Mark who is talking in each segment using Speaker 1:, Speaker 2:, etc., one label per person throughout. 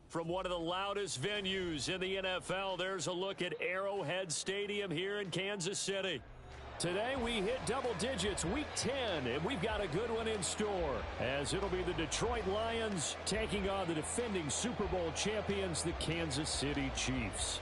Speaker 1: From one of the loudest venues in the NFL, there's a look at Arrowhead Stadium here in Kansas City. Today we hit double digits, week 10, and we've got a good one in store, as it'll be the Detroit Lions taking on the defending Super Bowl champions, the Kansas City Chiefs.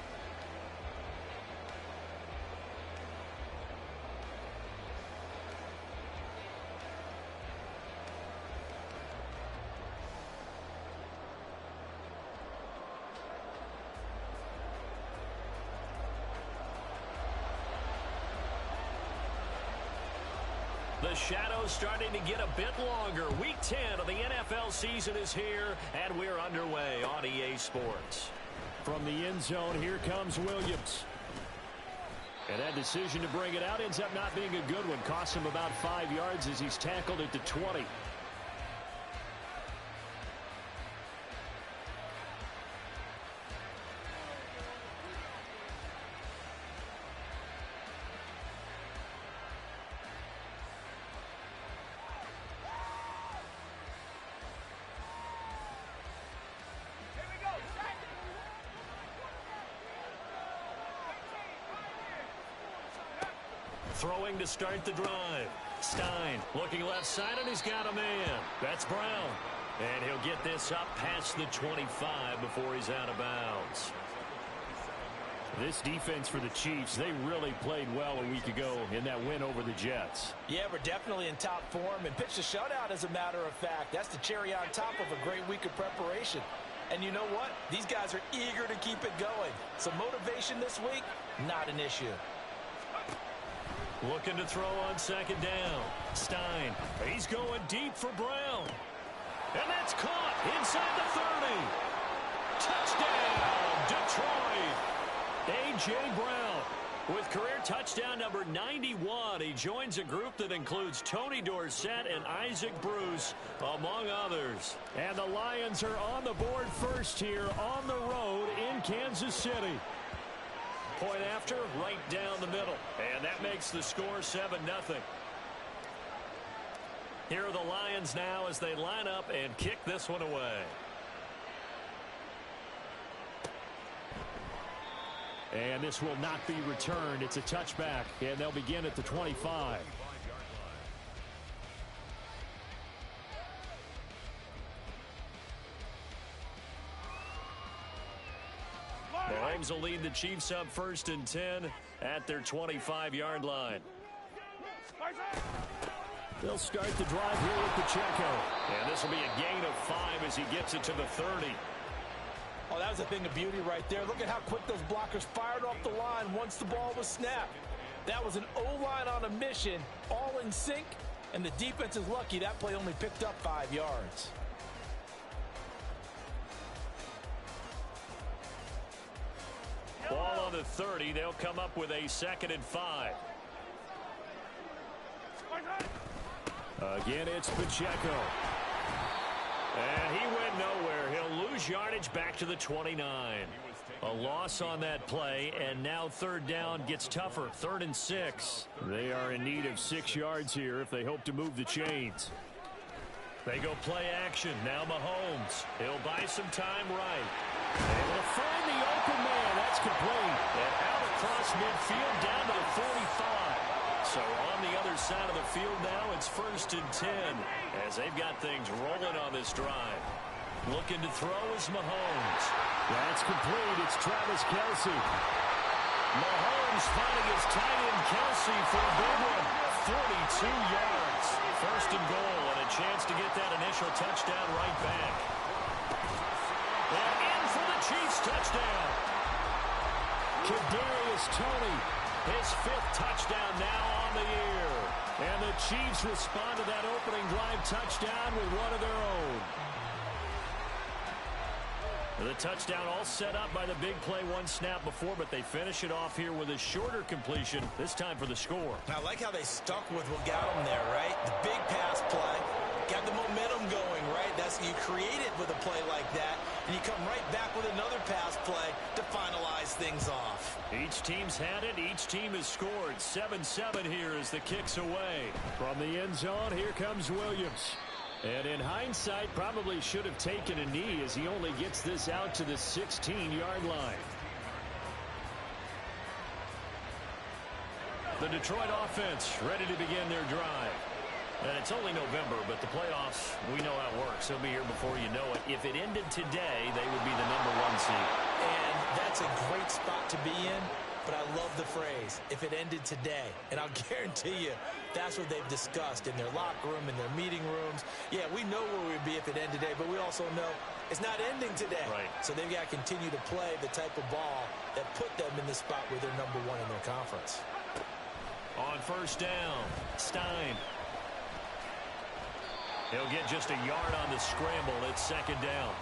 Speaker 1: The shadow's starting to get a bit longer. Week 10 of the NFL season is here, and we're underway on EA Sports. From the end zone, here comes Williams. And that decision to bring it out ends up not being a good one. Costs him about 5 yards as he's tackled at the 20. Throwing to start the drive. Stein looking left side, and he's got a man. That's Brown. And he'll get this up past the 25 before he's out of bounds. This defense for the Chiefs, they really played well a week ago in that win over the Jets.
Speaker 2: Yeah, we're definitely in top form and pitched a shutout, as a matter of fact. That's the cherry on top of a great week of preparation. And you know what? These guys are eager to keep it going. So motivation this week, not an issue.
Speaker 1: Looking to throw on second down. Stein, he's going deep for Brown. And that's caught inside the 30. Touchdown, Detroit. A.J. Brown with career touchdown number 91. He joins a group that includes Tony Dorsett and Isaac Bruce, among others. And the Lions are on the board first here on the road in Kansas City. Point after, right down the middle. And that makes the score 7-0. Here are the Lions now as they line up and kick this one away. And this will not be returned. It's a touchback, and they'll begin at the 25. Mahomes will lead the Chiefs up 1st and 10 at their 25-yard line. They'll start the drive here with Pacheco. And this will be a gain of 5 as he gets it to the 30.
Speaker 2: Oh, that was a thing of beauty right there. Look at how quick those blockers fired off the line once the ball was snapped. That was an O-line on a mission, all in sync, and the defense is lucky that play only picked up 5 yards.
Speaker 1: Ball on the 30. They'll come up with a 2nd and 5. Again, it's Pacheco. And he went nowhere. He'll lose yardage back to the 29. A loss on that play, and now 3rd down gets tougher. 3rd and 6. They are in need of 6 yards here if they hope to move the chains. They go play action. Now Mahomes. He'll buy some time right. Able to find the open man. That's complete. And out across midfield down to the 45. So on the other side of the field now, it's 1st and 10 as they've got things rolling on this drive. Looking to throw is Mahomes.
Speaker 3: That's complete. It's Travis Kelce.
Speaker 1: Mahomes finding his tight end Kelce for a big one. 42 yards. 1st and goal, and a chance to get that initial touchdown right back. And in for the Chiefs touchdown.
Speaker 3: Kadarius Toney,
Speaker 1: his 5th touchdown now on the year.
Speaker 3: And the Chiefs respond to that opening drive touchdown with one of their own.
Speaker 1: The touchdown all set up by the big play one snap before, but they finish it off here with a shorter completion, this time for the score.
Speaker 2: I like how they stuck with what got them there, right? The big pass play, got the momentum going, right? That's you create it with a play like that, and you come right back with another pass play to finalize things off.
Speaker 1: Each team's had it. Each team has scored. 7-7 here as the kick's away.
Speaker 3: From the end zone, here comes Williams. And in hindsight, probably should have taken a knee as he only gets this out to the 16-yard line. The Detroit offense ready to begin their drive. And it's only November, but the playoffs, we know how it works. They'll be here before you know it. If it ended today, they would be the #1 seed.
Speaker 2: And that's a great spot to be in, but I love the phrase, if it ended today. And I'll guarantee you, that's what they've discussed in their locker room, in their meeting rooms. Yeah, we know where we'd be if it ended today, but we also know it's not ending today.
Speaker 1: Right.
Speaker 2: So they've got to continue to play the type of ball that put them in the spot where they're #1 in their conference.
Speaker 1: On first down, Stein. He'll get just a yard on the scramble. It's second down.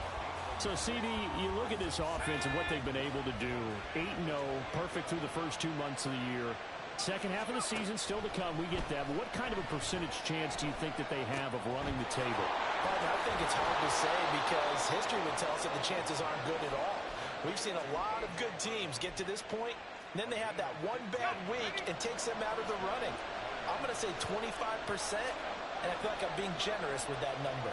Speaker 3: So, CD, you look at this offense and what they've been able to do. 8-0, perfect through the first 2 months of the year. Second half of the season still to come. We get that. But what kind of a percentage chance do you think that they have of running the table?
Speaker 2: I think it's hard to say because history would tell us that the chances aren't good at all. We've seen a lot of good teams get to this point, and then they have that one bad week and takes them out of the running. I'm going to say 25%. And I feel like I'm being generous with that number.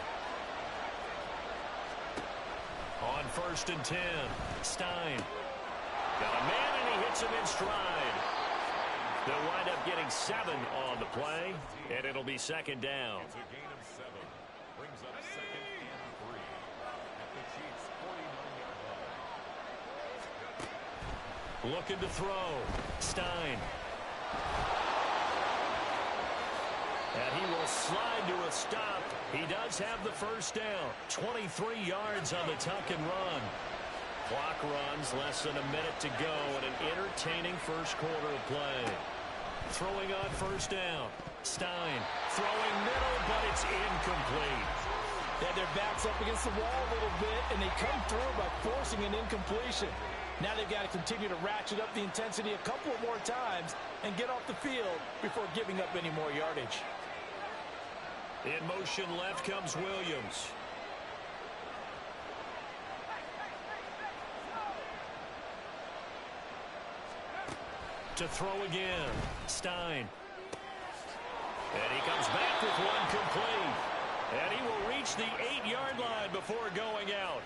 Speaker 1: On first and 10, Stein. Got a man, and he hits him in stride. They'll wind up getting 7 on the play, and it'll be second down.
Speaker 4: It's a gain of 7. Brings up second and 3 at the Chiefs' 49-yard line.
Speaker 1: Looking to throw. Stein. And he will slide to a stop. He does have the first down. 23 yards on the tuck and run. Clock runs, less than a minute to go, and an entertaining first quarter of play. Throwing on first down. Stein throwing middle, but it's incomplete.
Speaker 2: Yeah, their back's up against the wall a little bit, and they come through by forcing an incompletion. Now they've got to continue to ratchet up the intensity a couple of more times and get off the field before giving up any more yardage.
Speaker 1: In motion left comes Williams. To throw again. Stein. And he comes back with one complete. And he will reach the 8-yard line before going out.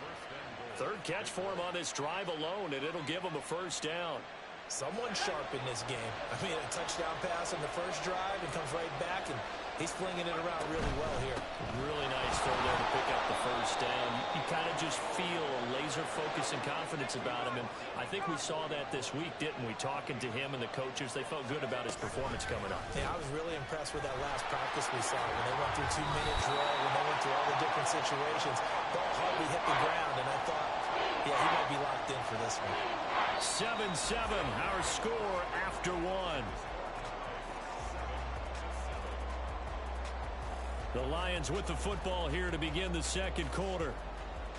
Speaker 1: Third catch for him on this drive alone, and it'll give him a first down.
Speaker 2: Someone sharp in this game. I mean, a touchdown pass on the first drive and comes right back, and he's flinging it around really well here.
Speaker 1: Really nice throw there to pick up the first down. You kind of just feel a laser focus and confidence about him, and I think we saw that this week, didn't we? Talking to him and the coaches, they felt good about his performance coming up.
Speaker 2: Yeah, I was really impressed with that last practice we saw when they went through 2-minute drill, when they went through all the different situations. Ball hardly hit the ground, and I thought, yeah, he might be locked in for this one.
Speaker 1: 7-7, our score after one. The Lions with the football here to begin the second quarter,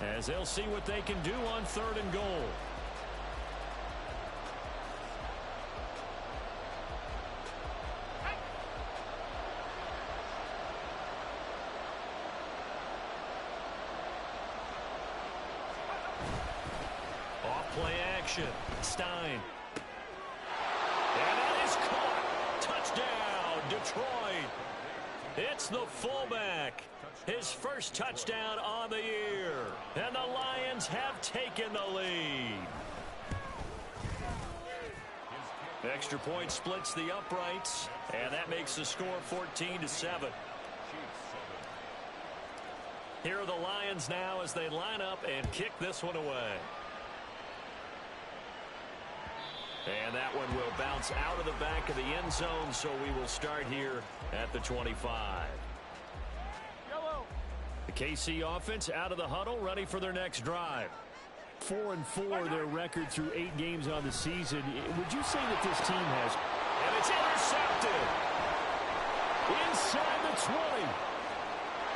Speaker 1: as they'll see what they can do on 3rd and goal. Off-play action. Stein. And that is caught. Touchdown, Detroit. It's the fullback. His first touchdown on the year. And the Lions have taken the lead. Extra point splits the uprights, and that makes the score 14-7. Here are the Lions now as they line up and kick this one away. And that one will bounce out of the back of the end zone, so we will start here at the 25. The KC offense out of the huddle, ready for their next drive.
Speaker 3: 4-4 their record through 8 games on the season. Would you say that this team has...
Speaker 1: And it's intercepted.
Speaker 3: Inside the 20.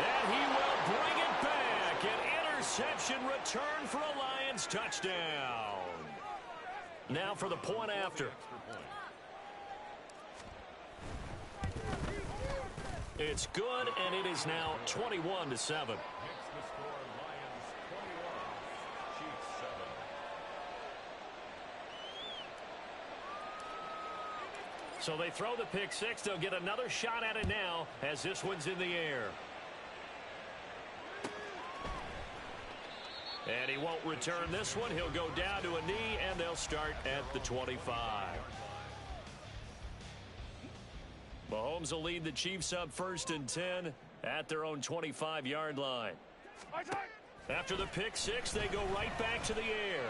Speaker 1: And he will bring it back. An interception return for a Lions touchdown. Now for the point after. It's good, and it is now 21-7. So they throw the pick six. They'll get another shot at it now as this one's in the air. And he won't return this one. He'll go down to a knee, and they'll start at the 25. Mahomes will lead the Chiefs up 1st and 10 at their own 25-yard line. After the pick six, they go right back to the air.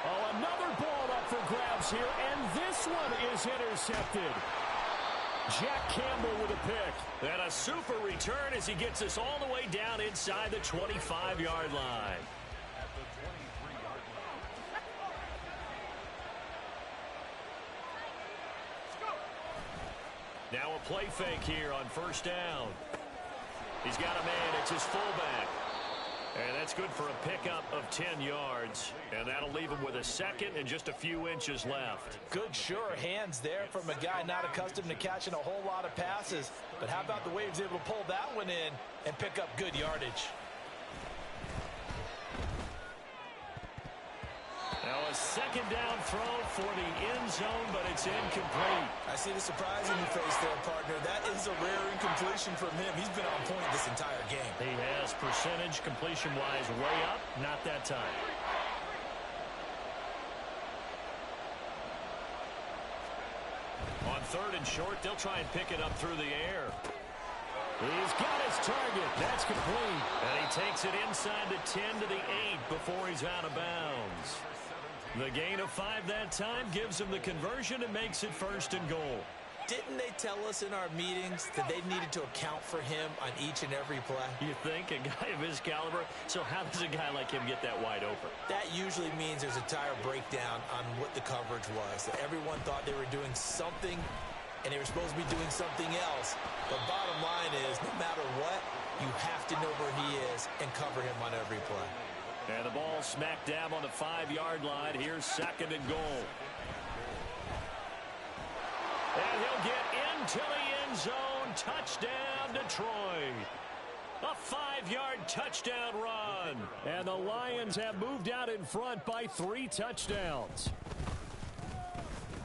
Speaker 3: Oh, another ball up for grabs here, and this one is intercepted. Jack Campbell with a pick.
Speaker 1: And a super return as he gets us all the way down inside the 25-yard line. Now a play fake here on 1st down. He's got a man. It's his fullback. And that's good for a pickup of 10 yards. And that'll leave him with a second and just a few inches left.
Speaker 2: Good, sure hands there from a guy not accustomed to catching a whole lot of passes. But how about the way he was able to pull that one in and pick up good yardage?
Speaker 1: Now a 2nd down throw for the end zone, but it's incomplete.
Speaker 2: I see the surprise in your face there, partner. That is a rare incompletion from him. He's been on point this entire game.
Speaker 1: He has percentage completion-wise way up, not that time. On 3rd and short, they'll try and pick it up through the air.
Speaker 3: He's got his target. That's complete.
Speaker 1: And he takes it inside the 10 to the 8 before he's out of bounds. The gain of 5 that time gives him the conversion and makes it 1st and goal.
Speaker 2: Didn't they tell us in our meetings that they needed to account for him on each and every play?
Speaker 1: You think? A guy of his caliber? So how does a guy like him get that wide open?
Speaker 2: That usually means there's a tire breakdown on what the coverage was. That everyone thought they were doing something, and they were supposed to be doing something else. But bottom line is, no matter what, you have to know where he is and cover him on every play.
Speaker 1: And the ball smack dab on the 5-yard line. Here's 2nd and goal. And he'll get into the end zone. Touchdown, Detroit. A 5-yard touchdown run.
Speaker 3: And the Lions have moved out in front by 3 touchdowns.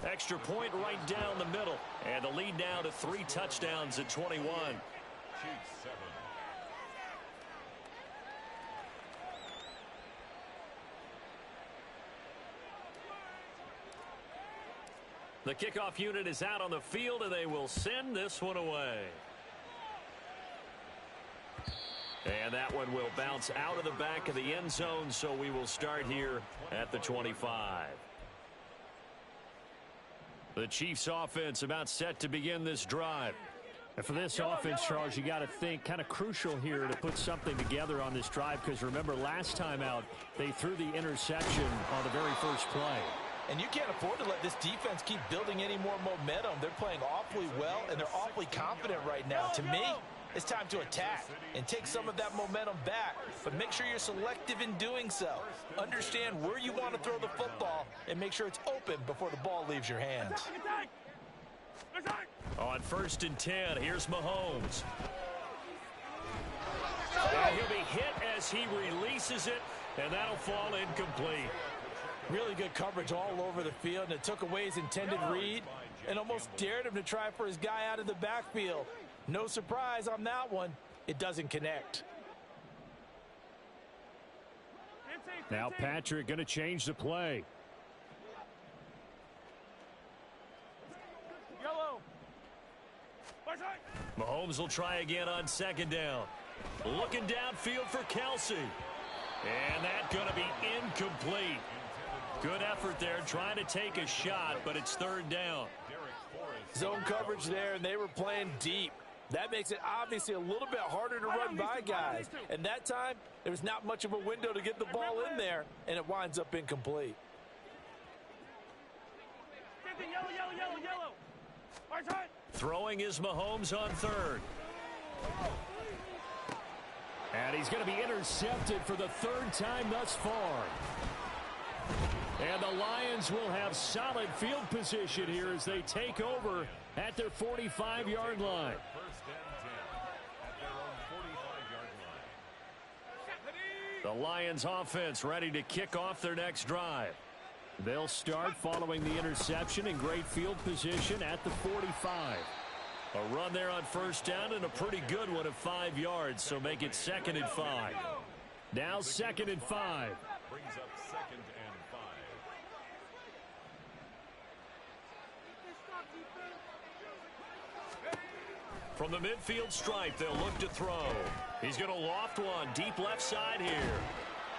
Speaker 1: Extra point right down the middle. And the lead now to 3 touchdowns at 21.
Speaker 4: Chiefs 7.
Speaker 1: The kickoff unit is out on the field, and they will send this one away. And that one will bounce out of the back of the end zone, so we will start here at the 25. The Chiefs offense about set to begin this drive.
Speaker 3: And for this offense, Charles, you got to think kind of crucial here to put something together on this drive, because remember last time out, they threw the interception on the very first play.
Speaker 2: And you can't afford to let this defense keep building any more momentum. They're playing awfully well, and they're awfully confident right now. To me, it's time to attack and take some of that momentum back. But make sure you're selective in doing so. Understand where you want to throw the football and make sure it's open before the ball leaves your hands.
Speaker 1: On 1st and 10, here's Mahomes. And he'll be hit as he releases it, and that'll fall incomplete.
Speaker 2: Really good coverage all over the field, and it took away his intended read and almost dared him to try for his guy out of the backfield. No surprise on that one. It doesn't connect.
Speaker 3: Now Patrick going to change the play.
Speaker 1: Mahomes will try again on 2nd down. Looking downfield for Kelsey. And that's going to be incomplete. Good effort there, trying to take a shot, but it's 3rd down.
Speaker 2: Zone coverage there, and they were playing deep. That makes it obviously a little bit harder to run by guys. And that time, there was not much of a window to get the ball in there, and it winds up incomplete.
Speaker 1: Throwing is Mahomes on 3rd.
Speaker 3: And he's going to be intercepted for the 3rd time thus far. And the Lions will have solid field position here as they take over at their 45-yard line.
Speaker 4: 1st and 10 at their own 45-yard line.
Speaker 1: The Lions offense ready to kick off their next drive.
Speaker 3: They'll start following the interception in great field position at the 45.
Speaker 1: A run there on 1st down and a pretty good one of 5 yards, so make it 2nd and 5.
Speaker 3: Now 2nd and 5.
Speaker 4: Brings up 2nd and 5.
Speaker 1: From the midfield stripe, they'll look to throw. He's going to loft one deep left side here.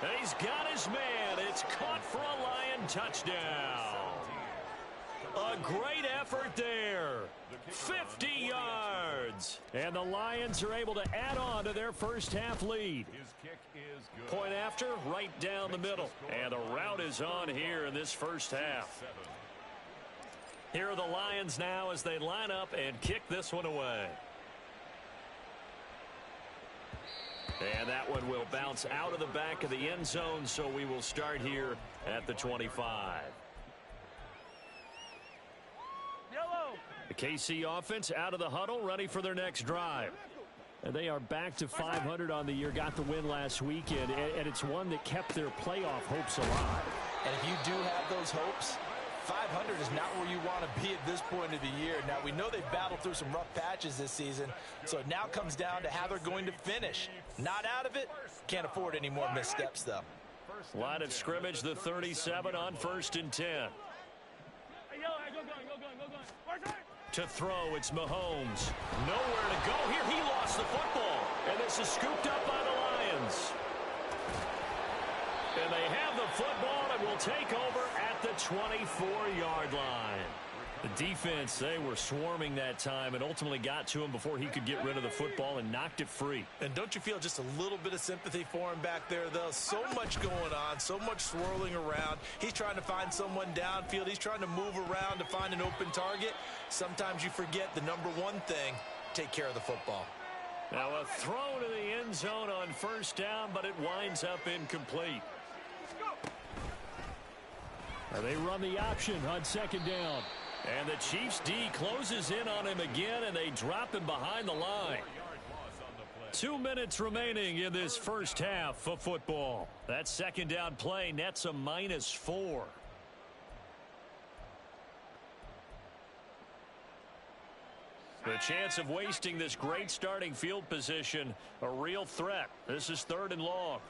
Speaker 1: And he's got his man. It's caught for a Lion touchdown. A great effort there. 50 yards. And the Lions are able to add on to their first half lead.
Speaker 4: His kick is good.
Speaker 1: Point after, right down the middle. And the route is on here in this first half. Here are the Lions now as they line up and kick this one away. And that one will bounce out of the back of the end zone, so we will start here at the 25. The KC offense out of the huddle, ready for their next drive. And they are back to 500 on the year, got the win last weekend, and it's one that kept their playoff hopes alive.
Speaker 2: And if you do have those hopes, 500 is not where you want to be at this point of the year. Now, we know they've battled through some rough patches this season, so it now comes down to how they're going to finish. Not out of it. Can't afford any more missteps, though.
Speaker 1: Line of scrimmage, the 37 on 1st and 10. To throw, it's Mahomes. Nowhere to go here. He lost the football. And this is scooped up by the Lions. And they have the football and will take over at the 24-yard line. The defense, they were swarming that time and ultimately got to him before he could get rid of the football and knocked it free.
Speaker 2: And don't you feel just a little bit of sympathy for him back there, though? So much going on, so much swirling around. He's trying to find someone downfield. He's trying to move around to find an open target. Sometimes you forget the number one thing, take care of the football.
Speaker 1: Now a throw to the end zone on 1st down, but it winds up incomplete.
Speaker 3: And they run the option on 2nd down.
Speaker 1: And the Chiefs D closes in on him again, and they drop him behind the line. 2 minutes remaining in this first half of football. That 2nd down play nets a -4. The chance of wasting this great starting field position, a real threat. This is 3rd and long.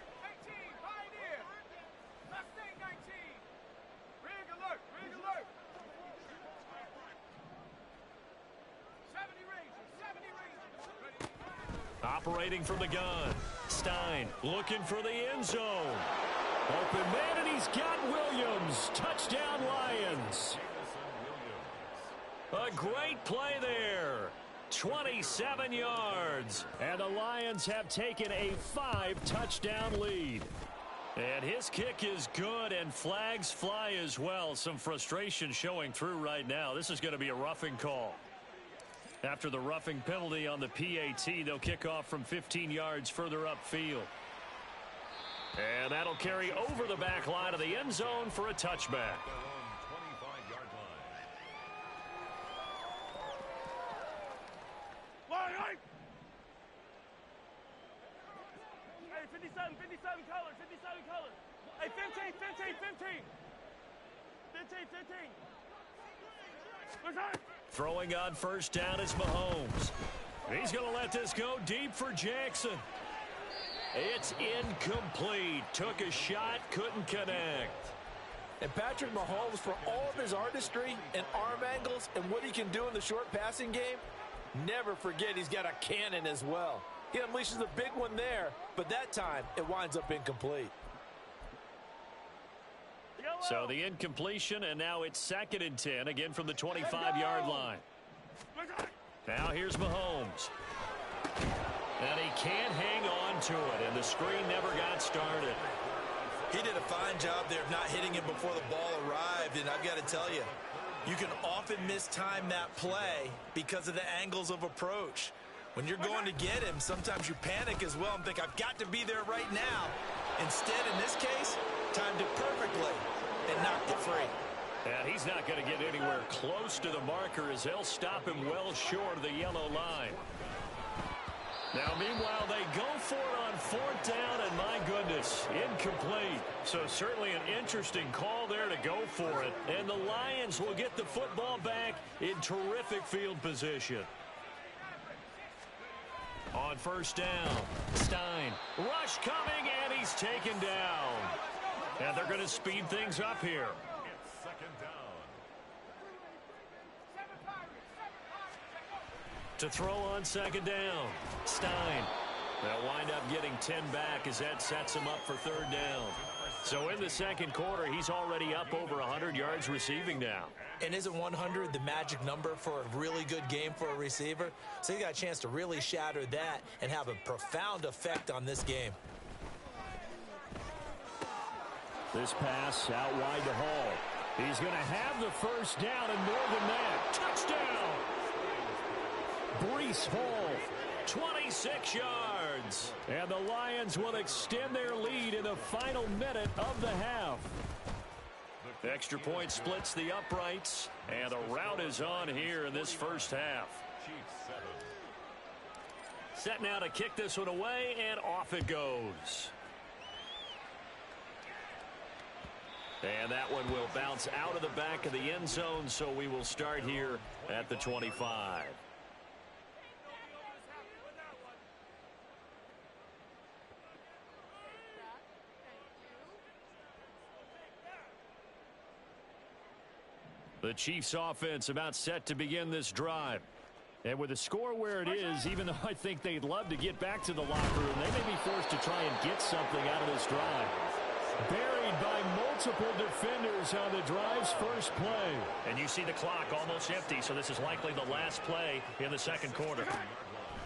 Speaker 1: Operating from the gun. Stein looking for the end zone. Open man, and he's got Williams. Touchdown, Lions. A great play there. 27 yards.
Speaker 3: And the Lions have taken a 5-touchdown lead.
Speaker 1: And his kick is good, and flags fly as well. Some frustration showing through right now. This is going to be a roughing call. After the roughing penalty on the PAT, they'll kick off from 15 yards further upfield. And that'll carry over the back line of the end zone for a touchback.
Speaker 5: Hey, 57 colors, 57 colors. Hey, 15. 15.
Speaker 1: Throwing on 1st down is Mahomes. He's going to let this go deep for Jackson. It's incomplete. Took a shot, couldn't connect.
Speaker 2: And Patrick Mahomes, for all of his artistry and arm angles and what he can do in the short passing game, never forget he's got a cannon as well. He unleashes a big one there, but that time it winds up incomplete.
Speaker 1: So the incompletion, and now it's 2nd and 10, again from the 25-yard line. Now here's Mahomes. And he can't hang on to it, and the screen never got started.
Speaker 2: He did a fine job there of not hitting him before the ball arrived, and I've got to tell you, you can often mistime that play because of the angles of approach. When you're going to get him, sometimes you panic as well and think, I've got to be there right now. Instead, in this case, timed it perfectly and knocked it free.
Speaker 1: And he's not going to get anywhere close to the marker as they'll stop him well short of the yellow line. Now, meanwhile, they go for it on 4th down, and my goodness, incomplete. So certainly an interesting call there to go for it. And the Lions will get the football back in terrific field position. On first down, Stein. Rush coming, and he's taken down. And they're going to speed things up here.
Speaker 4: It's second down.
Speaker 1: To throw on second down, Stein. They'll wind up getting 10 back as that sets him up for third down. So in the second quarter, he's already up over 100 yards receiving now.
Speaker 2: And isn't 100 the magic number for a really good game for a receiver? So he got a chance to really shatter that and have a profound effect on this game.
Speaker 3: This pass out wide to Hall. He's going to have the first down and more than that. Touchdown! Breece Hall.
Speaker 1: 26 yards.
Speaker 3: And the Lions will extend their lead in the final minute of the half.
Speaker 1: Extra point splits the uprights, and the route is on here in this first half.
Speaker 4: Chiefs 7.
Speaker 1: Set now to kick this one away, and off it goes. And that one will bounce out of the back of the end zone, so we will start here at the 25. The Chiefs offense about set to begin this drive. And with the score where it is, even though I think they'd love to get back to the locker room, they may be forced to try and get something out of this drive. Buried by multiple defenders on the drive's first play. And you see the clock almost empty, so this is likely the last play in the second quarter.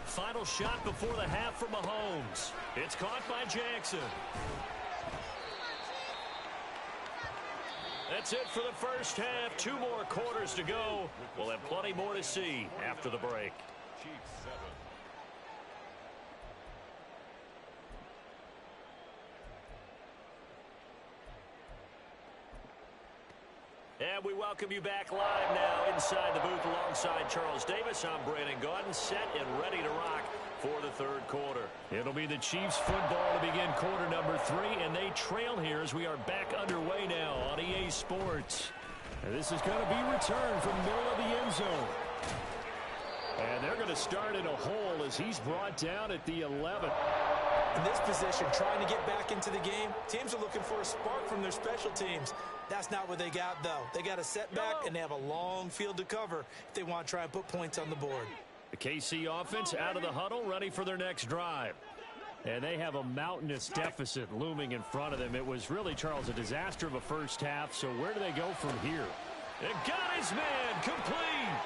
Speaker 1: Final shot before the half from Mahomes. It's caught by Jackson. That's it for the first half. 2 more quarters to go. We'll have plenty more to see after the break.
Speaker 4: Chiefs 7.
Speaker 1: And we welcome you back live now inside the booth alongside Charles Davis. I'm Brandon Gaudin, set and ready to rock for the third quarter.
Speaker 3: It'll be the Chiefs football to begin quarter number 3, and they trail here as we are back underway now on EA Sports. And this is going to be returned from the middle of the end zone. And they're going to start in a hole as he's brought down at the 11.
Speaker 2: In this position, trying to get back into the game, teams are looking for a spark from their special teams. That's not what they got, though. They got a setback, and they have a long field to cover if they want to try and put points on the board.
Speaker 3: The KC offense out of the huddle, ready for their next drive. And they have a mountainous deficit looming in front of them. It was really, Charles, a disaster of a first half, so where do they go from here?
Speaker 1: And got his man complete.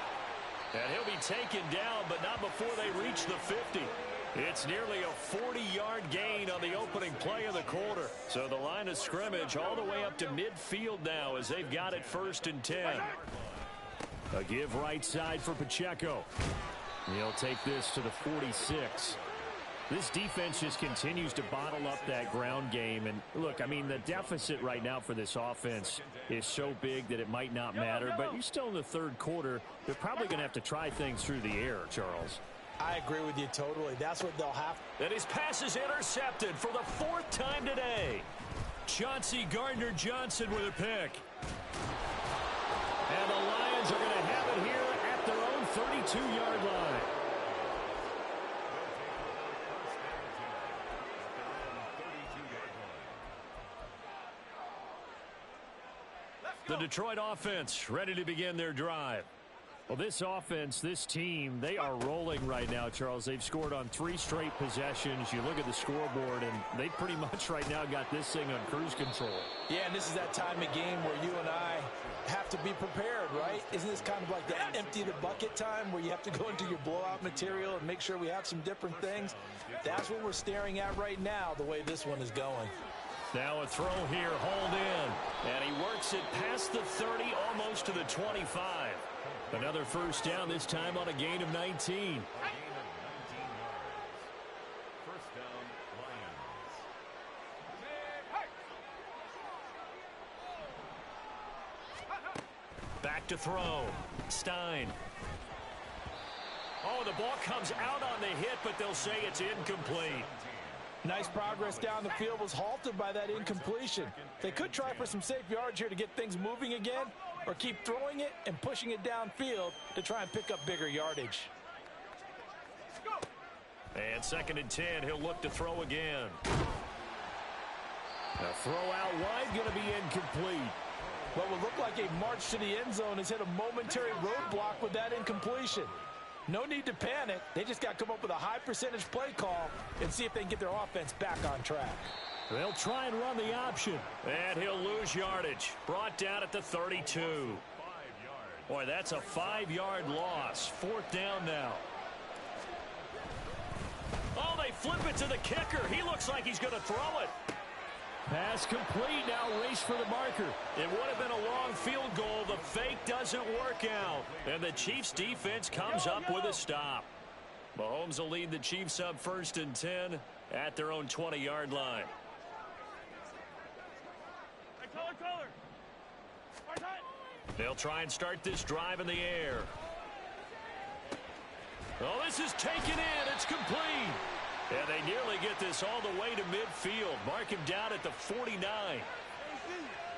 Speaker 1: And he'll be taken down, but not before they reach the 50. It's nearly a 40-yard gain on the opening play of the quarter. So the line of scrimmage all the way up to midfield now as they've got it 1st and 10.
Speaker 3: A give right side for Pacheco. He'll take this to the 46. This defense just continues to bottle up that ground game. And look, I mean, the deficit right now for this offense is so big that it might not matter. But you're still in the third quarter. They're probably going to have to try things through the air, Charles.
Speaker 2: I agree with you totally. That's what they'll have.
Speaker 1: And his pass is intercepted for the 4th time today. Chauncey Gardner-Johnson with a pick.
Speaker 3: And the Lions are going to have it here at their own 32-yard line.
Speaker 1: The Detroit offense ready to begin their drive.
Speaker 3: Well, this offense, this team, they are rolling right now, Charles. They've scored on 3 straight possessions. You look at the scoreboard, and they pretty much right now got this thing on cruise control.
Speaker 2: Yeah, and this is that time of game where you and I have to be prepared, right? Isn't this kind of like the empty the bucket time where you have to go into your blowout material and make sure we have some different things? That's what we're staring at right now, the way this one is going.
Speaker 1: Now a throw here, hold in. And he works it past the 30, almost to the 25.
Speaker 3: Another first down, this time on a gain of 19.
Speaker 4: Gain of 19 yards. First down, Lions.
Speaker 1: Back to throw. Stein. Oh, the ball comes out on the hit, but they'll say it's incomplete.
Speaker 2: Nice progress down the field was halted by that incompletion. They could try for some safe yards here to get things moving again, or keep throwing it and pushing it downfield to try and pick up bigger yardage.
Speaker 1: And 2nd and 10, he'll look to throw again.
Speaker 3: A throw out wide going to be incomplete.
Speaker 2: What would look like a march to the end zone has hit a momentary roadblock with that incompletion. No need to panic. They just got to come up with a high percentage play call and see if they can get their offense back on track.
Speaker 3: They'll try and run the option.
Speaker 1: And he'll lose yardage. Brought down at the 32. Boy, that's a 5-yard loss. 4th down now. Oh, they flip it to the kicker. He looks like he's going to throw it.
Speaker 3: Pass complete. Now race for the marker.
Speaker 1: It would have been a long field goal. The fake doesn't work out. And the Chiefs defense comes up with a stop. Mahomes will lead the Chiefs up 1st and 10 at their own 20-yard line. They'll try and start this drive in the air. Oh, this is taken in. It's complete. And they nearly get this all the way to midfield. Mark him down at the 49.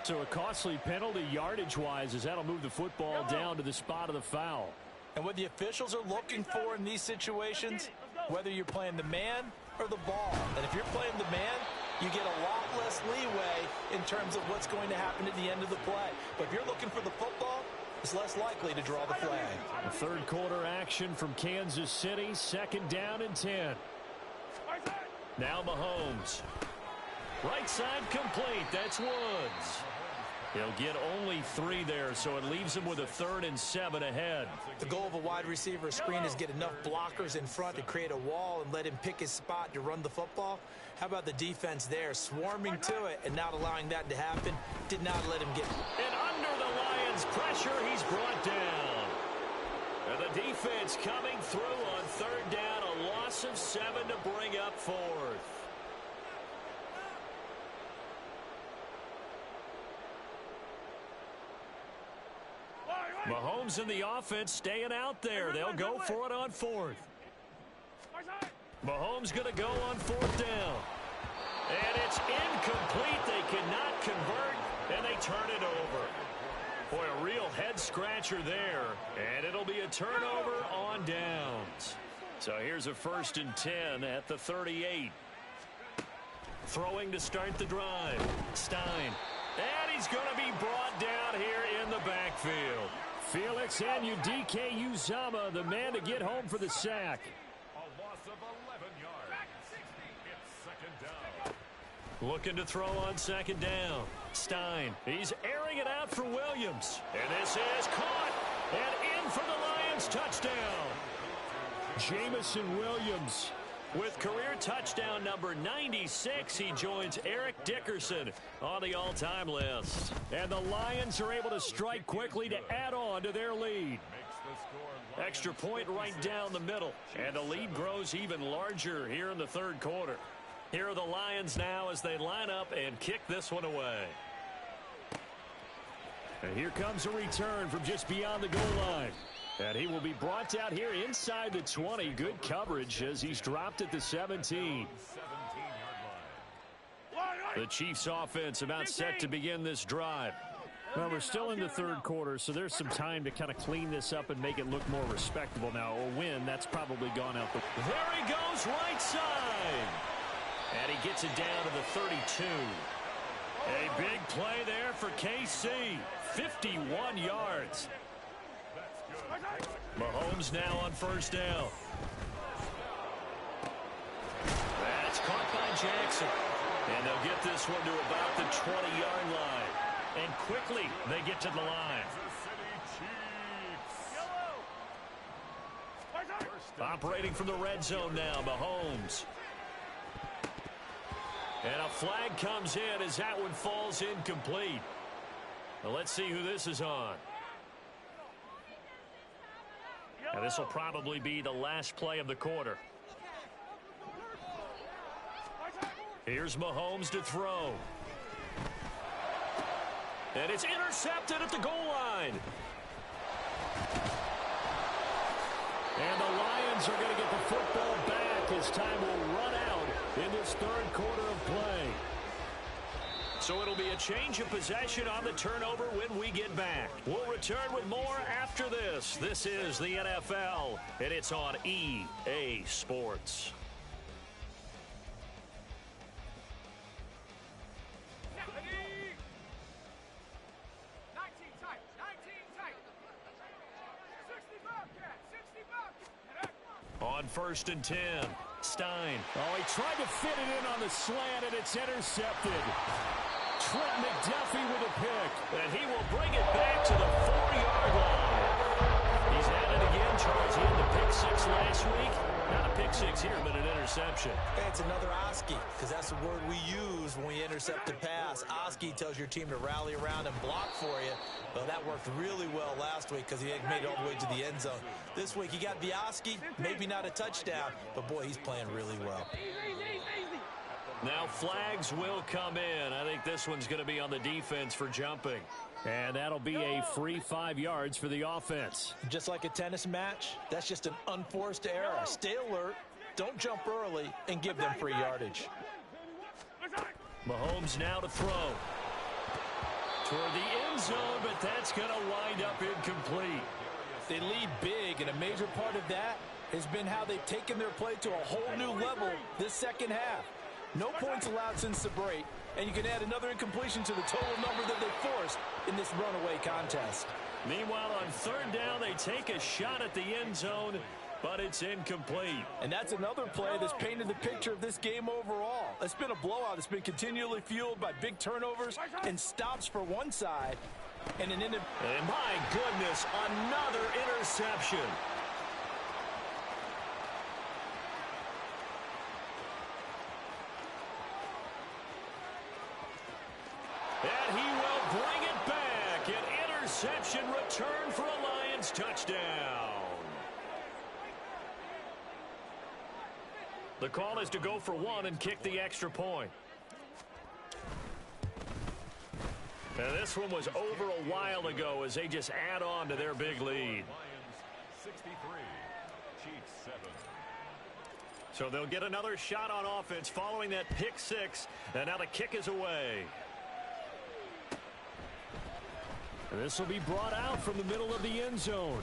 Speaker 3: So a costly penalty yardage-wise as that'll move the football down to the spot of the foul.
Speaker 2: And what the officials are looking for in these situations, whether you're playing the man or the ball. And if you're playing the man, you get a lot less leeway in terms of what's going to happen at the end of the play. But if you're looking for the football, it's less likely to draw the flag.
Speaker 3: A 3rd quarter action from Kansas City. 2nd down and 10.
Speaker 1: Now Mahomes. Right side complete. That's Woods. He'll get only 3 there, so it leaves him with a 3rd and 7 ahead.
Speaker 2: The goal of a wide receiver screen is get enough blockers in front to create a wall and let him pick his spot to run the football. How about the defense there, swarming to it and not allowing that to happen? Did not let him get it.
Speaker 1: And under the Lions' pressure, he's brought down. And the defense coming through on 3rd down, a loss of 7 to bring up 4th. Mahomes and the offense staying out there. They'll go for it on 4th. Mahomes going to go on 4th down. And it's incomplete. They cannot convert, and they turn it over. Boy, a real head-scratcher there. And it'll be a turnover on downs. So here's a 1st and 10 at the 38. Throwing to start the drive. Stein. And he's going to be brought down here in the backfield.
Speaker 3: Felix Anudike-Uzomah, the man to get home for the sack.
Speaker 4: A loss of 11 yards. It's 2nd down.
Speaker 1: Looking to throw on 2nd down. Stein. He's airing it out for Williams. And this is caught. And in for the Lions touchdown.
Speaker 3: Jamison Williams.
Speaker 1: With career touchdown number 96, he joins Eric Dickerson on the all-time list.
Speaker 3: And the Lions are able to strike quickly to add on to their lead.
Speaker 1: Extra point right down the middle. And the lead grows even larger here in the 3rd quarter. Here are the Lions now as they line up and kick this one away.
Speaker 3: And here comes a return from just beyond the goal line. And he will be brought down here inside the 20. Good coverage as he's dropped at the 17.
Speaker 1: The Chiefs offense about set to begin this drive.
Speaker 3: Well, we're still in the 3rd quarter, so there's some time to kind of clean this up and make it look more respectable. Now, a win, that's probably gone out the...
Speaker 1: There he goes, right side. And he gets it down to the 32. A big play there for KC. 51 yards. Mahomes now on 1st down. That's caught by Jackson. And they'll get this one to about the 20-yard line. And quickly, they get to the line. Operating from the red zone now, Mahomes. And a flag comes in as that one falls incomplete. Now let's see who this is on. And this will probably be the last play of the quarter. Here's Mahomes to throw. And it's intercepted at the goal line.
Speaker 3: And the Lions are going to get the football back as time will run out in this 3rd quarter of play.
Speaker 1: So it'll be a change of possession on the turnover when we get back. We'll return with more after this. This is the NFL, and it's on EA Sports. first and 10. Stein.
Speaker 3: Oh, he tried to fit it in on the slant, and it's intercepted. Trent McDuffie with a pick.
Speaker 1: And he will bring it back to the 4-yard line. He's at it again, Charles. He had the pick 6 last week. Not a pick 6 here, but an interception.
Speaker 2: Hey, it's another Oski, because that's the word we use when we intercept a pass. Oski tells your team to rally around and block for you. Well, that worked really well last week because he made it all the way to the end zone. This week, he got the Oski, maybe not a touchdown, but boy, he's playing really well.
Speaker 1: Now flags will come in. I think this one's going to be on the defense for jumping.
Speaker 3: And that'll be a free 5 yards for the offense.
Speaker 2: Just like a tennis match, that's just an unforced error. Stay alert, don't jump early, and give them free yardage.
Speaker 1: Mahomes now to throw. Toward the end zone, but that's going to wind up incomplete.
Speaker 2: They lead big, and a major part of that has been how they've taken their play to a whole new level this second half. No points allowed since the break, and you can add another incompletion to the total number that they forced in this runaway contest.
Speaker 1: Meanwhile, on third down, they take a shot at the end zone, but it's incomplete.
Speaker 2: And that's another play that's painted the picture of this game overall. It's been a blowout. It's been continually fueled by big turnovers and stops for one side. And my
Speaker 1: goodness, another interception. And he will bring it back. An interception return for a Lions touchdown. The call is to go for one and kick the extra point. And this one was over a while ago as they just add on to their big lead.
Speaker 4: Lions 63, Chiefs 7.
Speaker 1: So they'll get another shot on offense following that pick 6. And now the kick is away.
Speaker 3: This will be brought out from the middle of the end zone.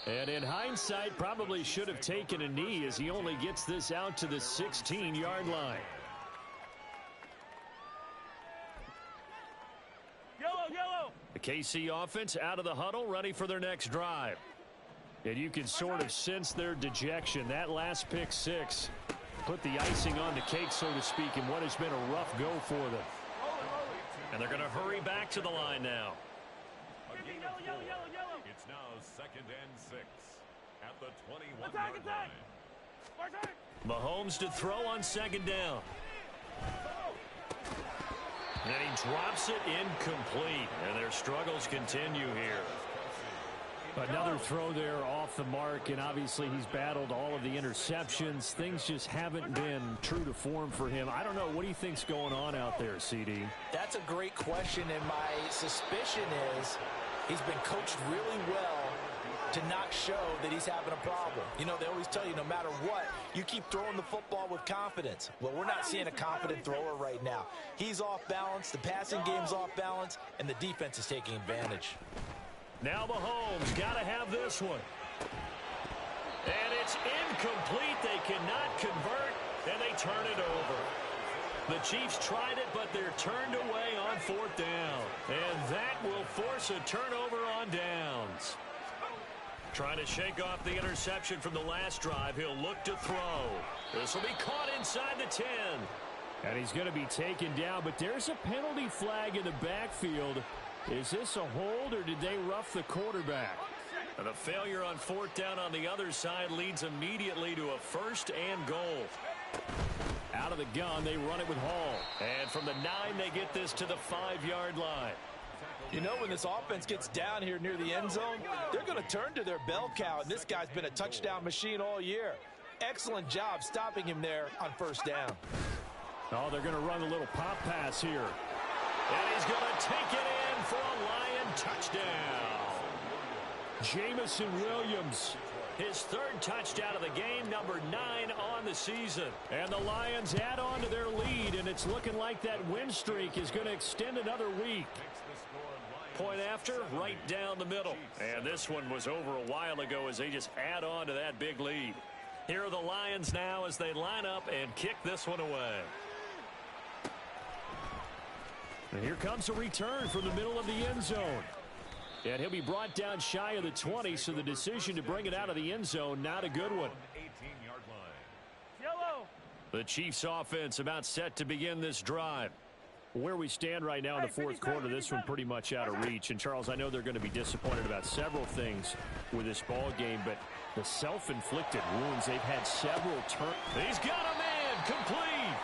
Speaker 3: And in hindsight, probably should have taken a knee as he only gets this out to the 16-yard line.
Speaker 5: Yellow.
Speaker 1: The KC offense out of the huddle, ready for their next drive.
Speaker 3: And you can sort of sense their dejection. That last pick 6 put the icing on the cake, so to speak, in what has been a rough go for them.
Speaker 1: And they're going to hurry back to the line now.
Speaker 5: Yellow.
Speaker 4: It's now 2nd and 6 at the 21-yard line.
Speaker 1: Mahomes to throw on 2nd down. And he drops it incomplete. And their struggles continue here.
Speaker 3: Another throw there off the mark, and obviously he's battled all of the interceptions. Things just haven't been true to form for him. I don't know. What do you think's going on out there, CD?
Speaker 2: That's a great question, and my suspicion is he's been coached really well to not show that he's having a problem. You know, they always tell you no matter what, you keep throwing the football with confidence. Well, we're not seeing a confident thrower right now. He's off balance, the passing game's off balance, and the defense is taking advantage.
Speaker 1: Now Mahomes got to have this one. And it's incomplete. They cannot convert, and they turn it over. The Chiefs tried it, but they're turned away on 4th down. And that will force a turnover on downs. Trying to shake off the interception from the last drive. He'll look to throw. This will be caught inside the 10.
Speaker 3: And he's going to be taken down, but there's a penalty flag in the backfield. Is this a hold, or did they rough the quarterback?
Speaker 1: And a failure on 4th down on the other side leads immediately to a 1st and goal.
Speaker 3: Out of the gun, they run it with Hall.
Speaker 1: And from the 9, they get this to the 5-yard line.
Speaker 2: You know, when this offense gets down here near the end zone, they're going to turn to their bell cow, and this guy's been a touchdown machine all year. Excellent job stopping him there on 1st down.
Speaker 3: Oh, they're going to run a little pop pass here.
Speaker 1: And he's going to take it in for a Lion touchdown.
Speaker 3: Jamison Williams.
Speaker 1: His 3rd touchdown of the game, number 9 on the season.
Speaker 3: And the Lions add on to their lead, and it's looking like that win streak is going to extend another week.
Speaker 1: Point after, right down the middle. And this one was over a while ago as they just add on to that big lead. Here are the Lions now as they line up and kick this one away.
Speaker 3: And here comes a return from the middle of the end zone. And he'll be brought down shy of the 20, so the decision to bring it out of the end zone, not a good one.
Speaker 4: 18-yard line.
Speaker 5: Yellow.
Speaker 1: The Chiefs offense about set to begin this drive.
Speaker 3: Where we stand right now in the fourth quarter, this one pretty much out of reach. And, Charles, I know they're going to be disappointed about several things with this ball game, but the self-inflicted wounds, they've had several turns.
Speaker 1: He's got a man complete.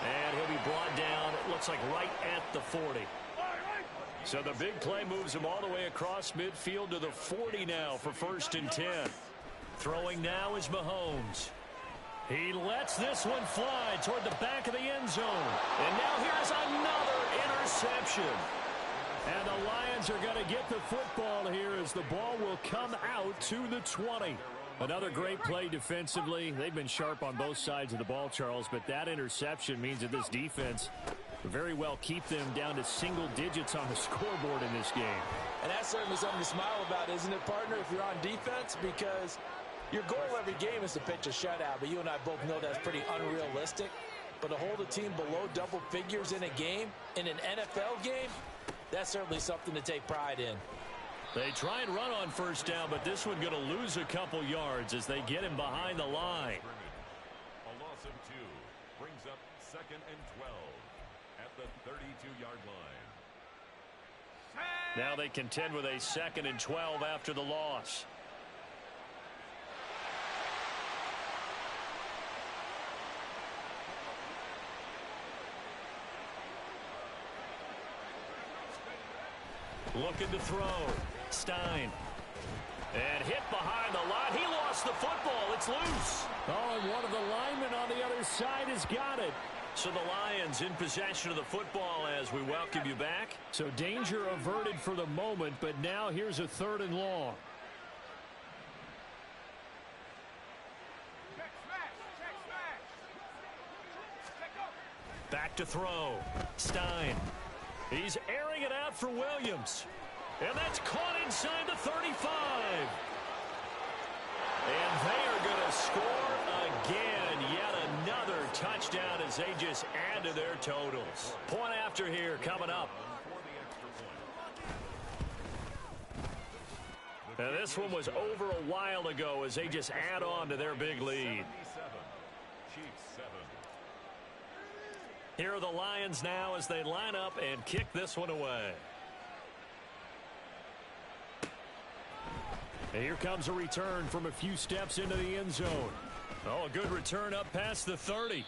Speaker 1: And he'll be brought down, it looks like right at the 40. So the big play moves him all the way across midfield to the 40 now for 1st and 10. Throwing now is Mahomes. He lets this one fly toward the back of the end zone. And now here's another interception. And the Lions are going to get the football here as the ball will come out to the 20. Another great play defensively. They've been sharp on both sides of the ball, Charles, but that interception means that this defense very well keep them down to single digits on the scoreboard in this game.
Speaker 2: And that's certainly something to smile about, isn't it, partner, if you're on defense? Because your goal every game is to pitch a shutout, but you and I both know that's pretty unrealistic. But to hold a team below double figures in a game, in an NFL game, that's certainly something to take pride in.
Speaker 1: They try and run on 1st down, but this one going to lose a couple yards as they get him behind the line.
Speaker 4: A loss of 2 brings up 2nd and 12 at the 32-yard line.
Speaker 1: Now they contend with a 2nd and 12 after the loss. Looking to throw. Stein. And hit behind the line. He lost the football. It's loose.
Speaker 3: Oh, and one of the linemen on the other side has got it.
Speaker 1: So the Lions in possession of the football as we welcome you back.
Speaker 3: So danger averted for the moment, but now here's a 3rd and long.
Speaker 1: Back to throw. Stein. He's airing it out for Williams. And that's caught inside the 35. And they are going to score again. Yet another touchdown as they just add to their totals. Point after here coming up. Now this one was over a while ago as they just add on to their big lead. Here are the Lions now as they line up and kick this one away.
Speaker 3: And here comes a return from a few steps into the end zone.
Speaker 1: Oh, a good return up past the 30.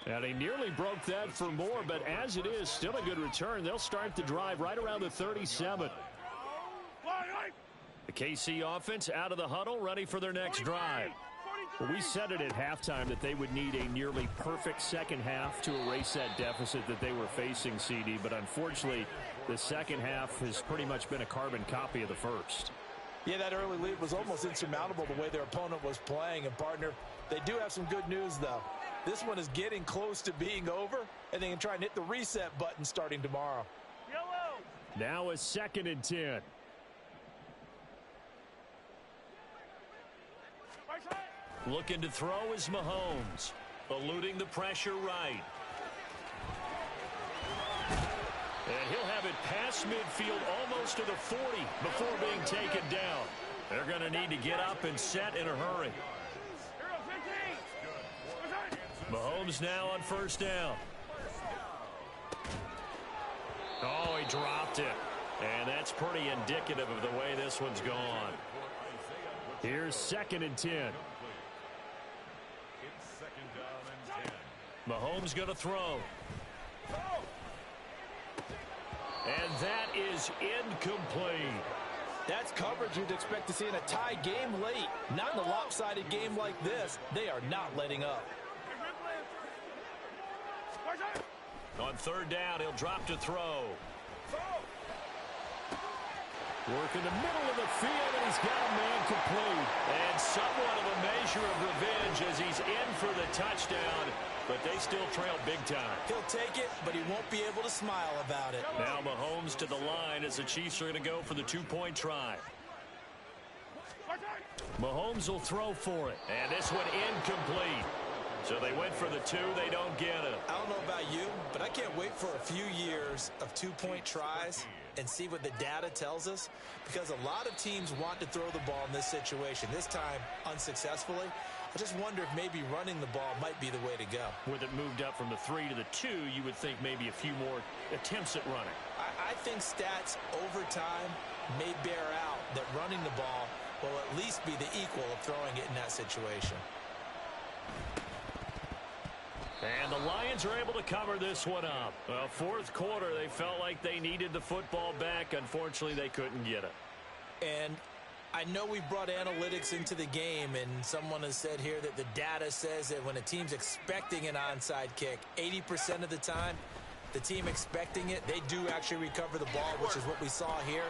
Speaker 3: And he nearly broke that for more, but as it is, still a good return. They'll start the drive right around the 37.
Speaker 1: The KC offense out of the huddle, ready for their next drive.
Speaker 3: Well, we said it at halftime that they would need a nearly perfect second half to erase that deficit that they were facing, CD. But unfortunately, the second half has pretty much been a carbon copy of the first.
Speaker 2: Yeah, that early lead was almost insurmountable the way their opponent was playing. And, partner, they do have some good news, though. This one is getting close to being over, and they can try and hit the reset button starting tomorrow.
Speaker 5: Yellow.
Speaker 3: Now a 2nd and 10.
Speaker 1: Looking to throw is Mahomes. Eluding the pressure right. And he'll have it past midfield almost to the 40 before being taken down. They're going to need to get up and set in a hurry. Mahomes now on 1st down. Oh, he dropped it. And that's pretty indicative of the way this one's gone.
Speaker 3: Here's 2nd and 10.
Speaker 1: Mahomes going to throw. And that is incomplete.
Speaker 2: That's coverage you'd expect to see in a tie game late. Not in a lopsided game like this. They are not letting up.
Speaker 1: On 3rd down, he'll drop to throw.
Speaker 3: Work in the middle of the field, and he's got a man complete.
Speaker 1: And somewhat of a measure of revenge as he's in for the touchdown, but they still trail big time.
Speaker 2: He'll take it, but he won't be able to smile about it.
Speaker 1: Now Mahomes to the line as the Chiefs are going to go for the 2-point try. Mahomes will throw for it, and this one incomplete. So they went for the 2, they don't get it.
Speaker 2: I don't know about you, but I can't wait for a few years of 2-point tries and see what the data tells us, because a lot of teams want to throw the ball in this situation, this time unsuccessfully. I just wonder if maybe running the ball might be the way to go.
Speaker 1: With it moved up from the 3 to the 2, you would think maybe a few more attempts at running.
Speaker 2: I think stats over time may bear out that running the ball will at least be the equal of throwing it in that situation.
Speaker 1: And the Lions are able to cover this one up. Well, fourth quarter, they felt like they needed the football back. Unfortunately, they couldn't get it.
Speaker 2: And I know we brought analytics into the game, and someone has said here that the data says that when a team's expecting an onside kick, 80% of the time, the team expecting it, they do actually recover the ball, which is what we saw here.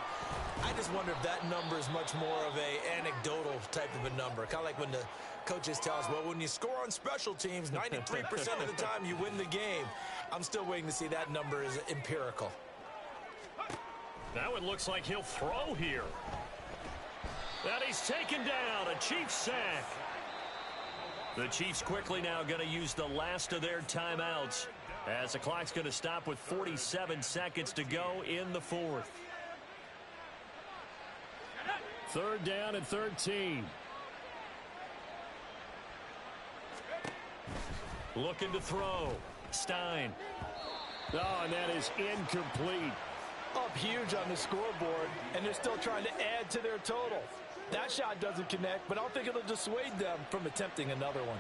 Speaker 2: I just wonder if that number is much more of a anecdotal type of a number. Kind of like when the coaches tell us, well, when you score on special teams, 93% of the time you win the game. I'm still waiting to see that number is empirical.
Speaker 1: Now it looks like he'll throw here. And he's taken down, a Chiefs sack. The Chiefs quickly now going to use the last of their timeouts, as the clock's going to stop with 47 seconds to go in the fourth.
Speaker 3: Third down and 13.
Speaker 1: Looking to throw. Stein.
Speaker 3: Oh, and that is incomplete.
Speaker 2: Up huge on the scoreboard, and they're still trying to add to their total. That shot doesn't connect, but I don't think it'll dissuade them from attempting another one.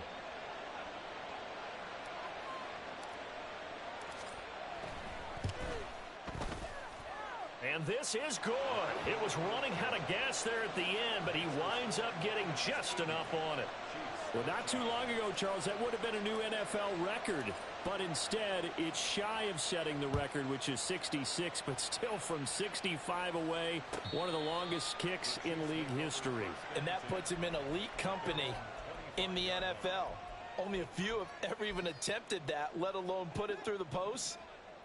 Speaker 1: And this is good. It was running out of gas there at the end, but he winds up getting just enough on it.
Speaker 3: Well, not too long ago, Charles, that would have been a new NFL record. But instead, it's shy of setting the record, which is 66, but still from 65 away, one of the longest kicks in league history.
Speaker 2: And that puts him in elite company in the NFL. Only a few have ever even attempted that, let alone put it through the post.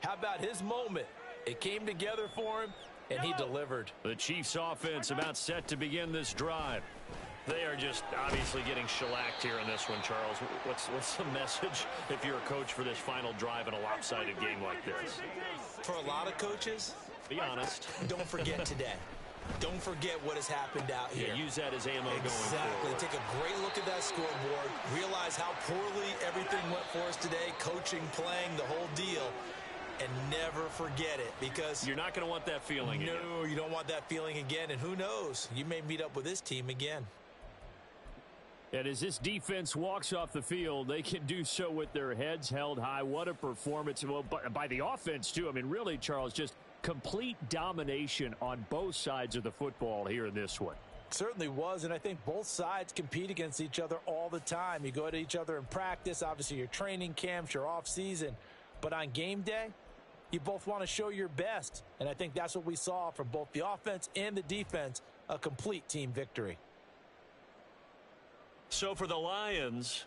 Speaker 2: How about his moment? It came together for him, and he delivered.
Speaker 1: The Chiefs offense about set to begin this drive. They are just obviously getting shellacked here in this one, Charles. What's the message if you're a coach for this final drive in a lopsided game like this?
Speaker 2: For a lot of coaches,
Speaker 1: be honest.
Speaker 2: Don't forget today. Don't forget what has happened out here.
Speaker 1: Yeah, use that as ammo going
Speaker 2: Exactly.
Speaker 1: forward.
Speaker 2: Take a great look at that scoreboard. Realize how poorly everything went for us today. Coaching, playing, the whole deal. And never forget it, because
Speaker 1: you're not going to want that feeling again.
Speaker 2: No, you don't want that feeling again. And who knows? You may meet up with this team again.
Speaker 3: And as this defense walks off the field, they can do so with their heads held high. What a performance. Well, by the offense, too. I mean, really, Charles, just complete domination on both sides of the football here in this one.
Speaker 2: Certainly was, and I think both sides compete against each other all the time. You go to each other in practice. Obviously, your training camps, your off-season. But on game day, you both want to show your best. And I think that's what we saw from both the offense and the defense, a complete team victory.
Speaker 1: So for the Lions,